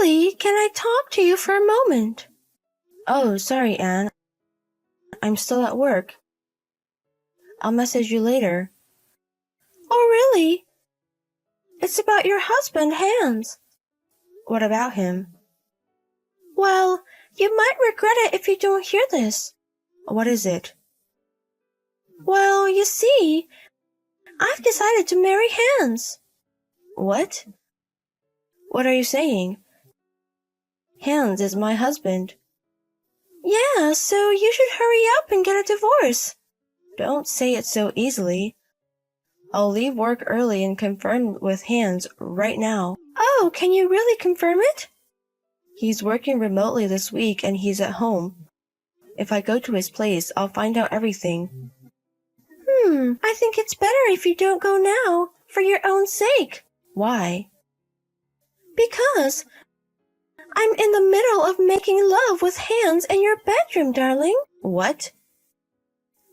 Lily, can I talk to you for a moment? Oh, sorry, Anne. I'm still at work. I'll message you later. Oh, really? It's about your husband, Hans. What about him? Well, you might regret it if you don't hear this. What is it? Well, you see, I've decided to marry Hans. What? What are you saying? Hans is my husband. Yeah, so you should hurry up and get a divorce. Don't say it so easily. I'll leave work early and confirm with Hans right now. Oh, can you really confirm it? He's working remotely this week and he's at home. If I go to his place, I'll find out everything. I think it's better if you don't go now, for your own sake. Why? Because I'm in the middle of making love with Hans in your bedroom, darling. What?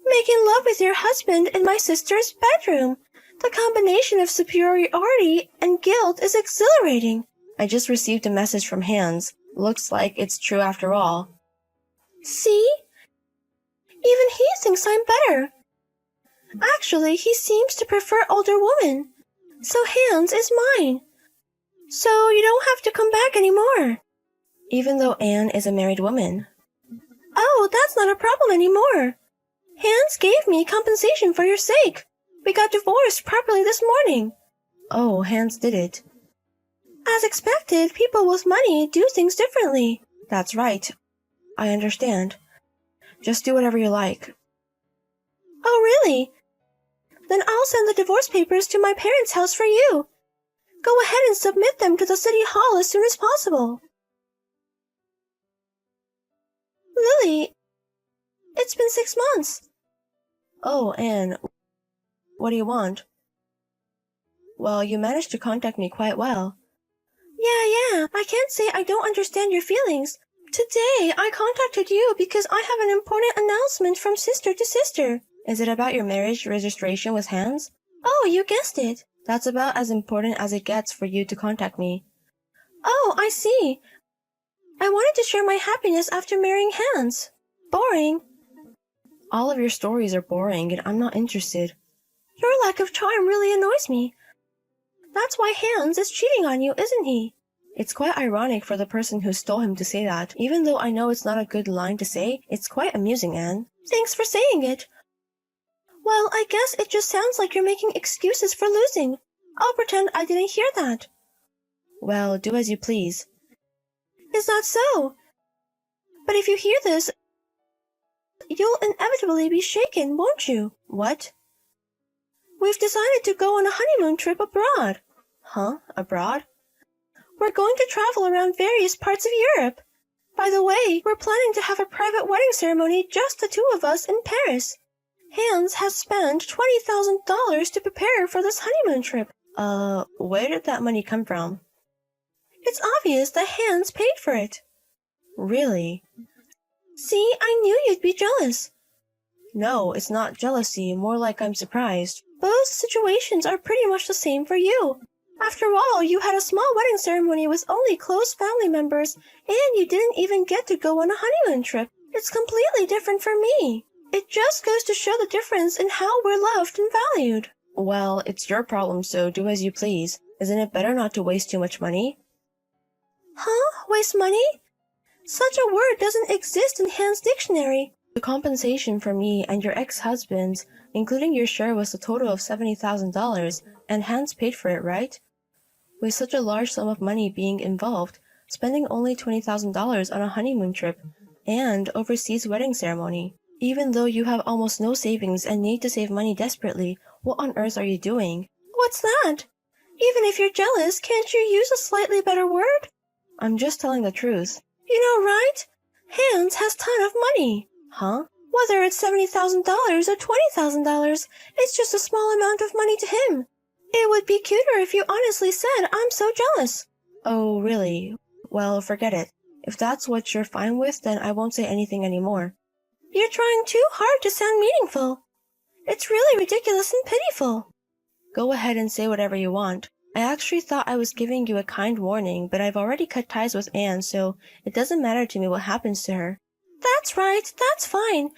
Making love with your husband in my sister's bedroom. The combination of superiority and guilt is exhilarating. I just received a message from Hans. Looks like it's true after all. See? Even he thinks I'm better. Actually, he seems to prefer older women. So Hans is mine. So you don't have to come back anymore. Even though Anne is a married woman. Oh, that's not a problem anymore. Hans gave me compensation for your sake. We got divorced properly this morning. Oh, Hans did it. As expected, people with money do things differently. That's right. I understand. Just do whatever you like. Oh, really? Then I'll send the divorce papers to my parents' house for you. Go ahead and submit them to the city hall as soon as possible. Lily, it's been 6 months. Oh, Anne, what do you want? Well, you managed to contact me quite well. Yeah, I can't say I don't understand your feelings. Today, I contacted you because I have an important announcement from sister to sister. Is it about your marriage registration with Hans? Oh, you guessed it. That's about as important as it gets for you to contact me. Oh, I see. I wanted to share my happiness after marrying Hans. Boring. All of your stories are boring and I'm not interested. Your lack of charm really annoys me. That's why Hans is cheating on you, isn't he? It's quite ironic for the person who stole him to say that. Even though I know it's not a good line to say, it's quite amusing, Anne. Thanks for saying it. Well, I guess it just sounds like you're making excuses for losing. I'll pretend I didn't hear that. Well, do as you please. Is that so? But if you hear this, you'll inevitably be shaken, won't you? What? We've decided to go on a honeymoon trip abroad. Huh? Abroad? We're going to travel around various parts of Europe. By the way, we're planning to have a private wedding ceremony, just the two of us, in Paris. Hans has spent $20,000 to prepare for this honeymoon trip. Where did that money come from? It's obvious that Hans paid for it. Really? See, I knew you'd be jealous. No, it's not jealousy, more like I'm surprised. Both situations are pretty much the same for you. After all, you had a small wedding ceremony with only close family members, and you didn't even get to go on a honeymoon trip. It's completely different for me. It just goes to show the difference in how we're loved and valued. Well, it's your problem, so do as you please. Isn't it better not to waste too much money? Huh? Waste money? Such a word doesn't exist in Hans' dictionary. The compensation for me and your ex-husband's, including your share, was a total of $70,000, and Hans paid for it, right? With such a large sum of money being involved, spending only $20,000 on a honeymoon trip and overseas wedding ceremony. Even though you have almost no savings and need to save money desperately, what on earth are you doing? What's that? Even if you're jealous, can't you use a slightly better word? I'm just telling the truth. You know, right? Hans has a ton of money. Huh? Whether it's $70,000 or $20,000, it's just a small amount of money to him. It would be cuter if you honestly said, I'm so jealous. Oh, really? Well, forget it. If that's what you're fine with, then I won't say anything anymore. You're trying too hard to sound meaningful. It's really ridiculous and pitiful. Go ahead and say whatever you want. I actually thought I was giving you a kind warning, but I've already cut ties with Anne, so it doesn't matter to me what happens to her. That's right, that's fine.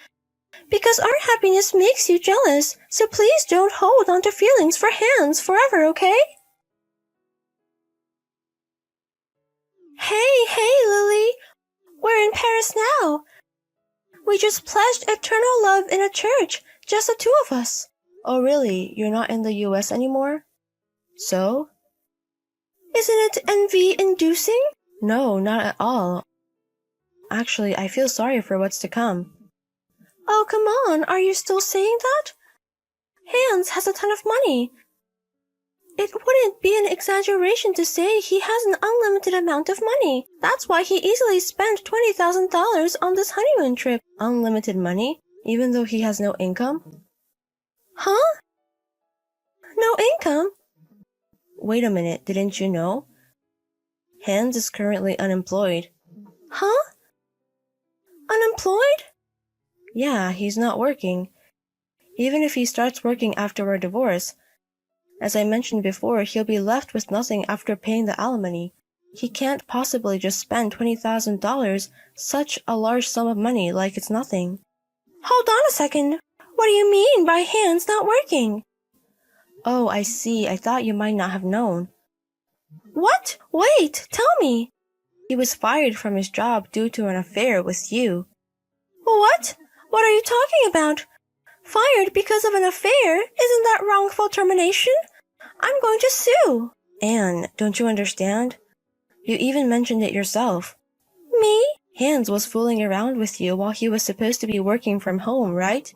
Because our happiness makes you jealous, so please don't hold on to feelings for Hans forever, okay? Hey, Lily! We're in Paris now! We just pledged eternal love in a church, just the two of us. Oh really, you're not in the US anymore? So? Isn't it envy-inducing? No, not at all. Actually, I feel sorry for what's to come. Oh, come on, are you still saying that? Hans has a ton of money. It wouldn't be an exaggeration to say he has an unlimited amount of money. That's why he easily spent $20,000 on this honeymoon trip. Unlimited money? Even though he has no income? Huh? No income? Wait a minute, didn't you know? Hans is currently unemployed. Huh? Unemployed? Yeah, he's not working. Even if he starts working after our divorce, as I mentioned before, he'll be left with nothing after paying the alimony. He can't possibly just spend $20,000, such a large sum of money, like it's nothing. Hold on a second. What do you mean by Hans not working? Oh, I see. I thought you might not have known. What? Wait, tell me. He was fired from his job due to an affair with you. What? What are you talking about? Fired because of an affair? Isn't that wrongful termination? I'm going to sue. Anne, don't you understand? You even mentioned it yourself. Me? Hans was fooling around with you while he was supposed to be working from home, right?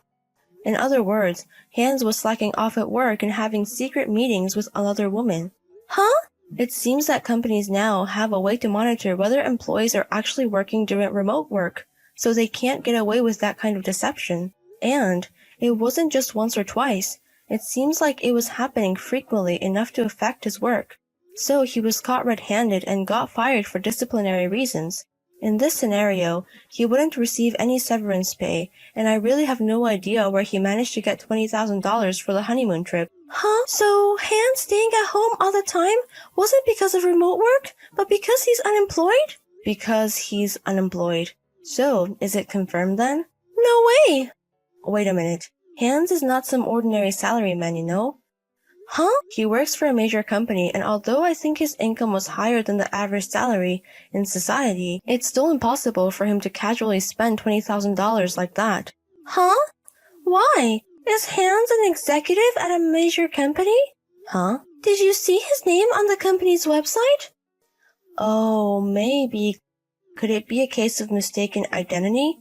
In other words, Hans was slacking off at work and having secret meetings with another woman. Huh? It seems that companies now have a way to monitor whether employees are actually working during remote work, so they can't get away with that kind of deception. And it wasn't just once or twice. It seems like it was happening frequently enough to affect his work. So he was caught red-handed and got fired for disciplinary reasons. In this scenario, he wouldn't receive any severance pay, and I really have no idea where he managed to get $20,000 for the honeymoon trip. Huh? So Hans staying at home all the time wasn't because of remote work, but because he's unemployed? Because he's unemployed. So, is it confirmed then? No way! Wait a minute. Hans is not some ordinary salaryman, you know? Huh? He works for a major company, and although I think his income was higher than the average salary in society, it's still impossible for him to casually spend $20,000 like that. Huh? Why? Is Hans an executive at a major company? Huh? Did you see his name on the company's website? Oh, maybe. Could it be a case of mistaken identity?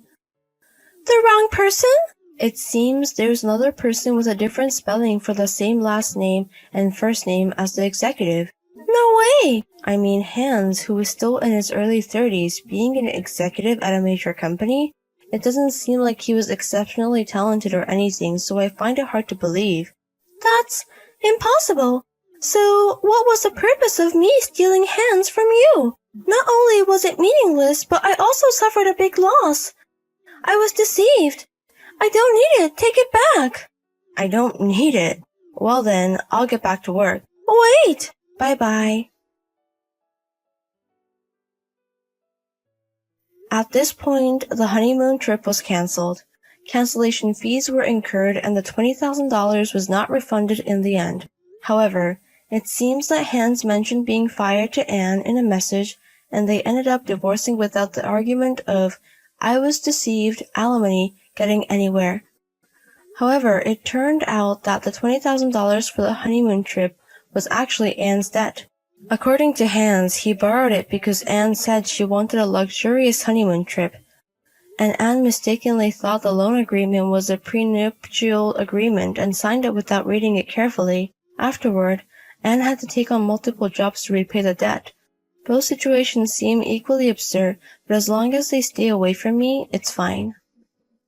The wrong person? It seems there's another person with a different spelling for the same last name and first name as the executive. No way! I mean, Hans, who is still in his early 30s, being an executive at a major company? It doesn't seem like he was exceptionally talented or anything, so I find it hard to believe. That's impossible. So, what was the purpose of me stealing Hans from you? Not only was it meaningless, but I also suffered a big loss. I was deceived. I don't need it. Take it back. I don't need it. Well then, I'll get back to work. Wait! Bye-bye. At this point, the honeymoon trip was cancelled. Cancellation fees were incurred and the $20,000 was not refunded in the end. However, it seems that Hans mentioned being fired to Anne in a message, and they ended up divorcing without the argument of, I was deceived, alimony, getting anywhere. However, it turned out that the $20,000 for the honeymoon trip was actually Anne's debt. According to Hans, he borrowed it because Anne said she wanted a luxurious honeymoon trip, and Anne mistakenly thought the loan agreement was a prenuptial agreement and signed it without reading it carefully. Afterward, Anne had to take on multiple jobs to repay the debt. Both situations seem equally absurd, but as long as they stay away from me, it's fine.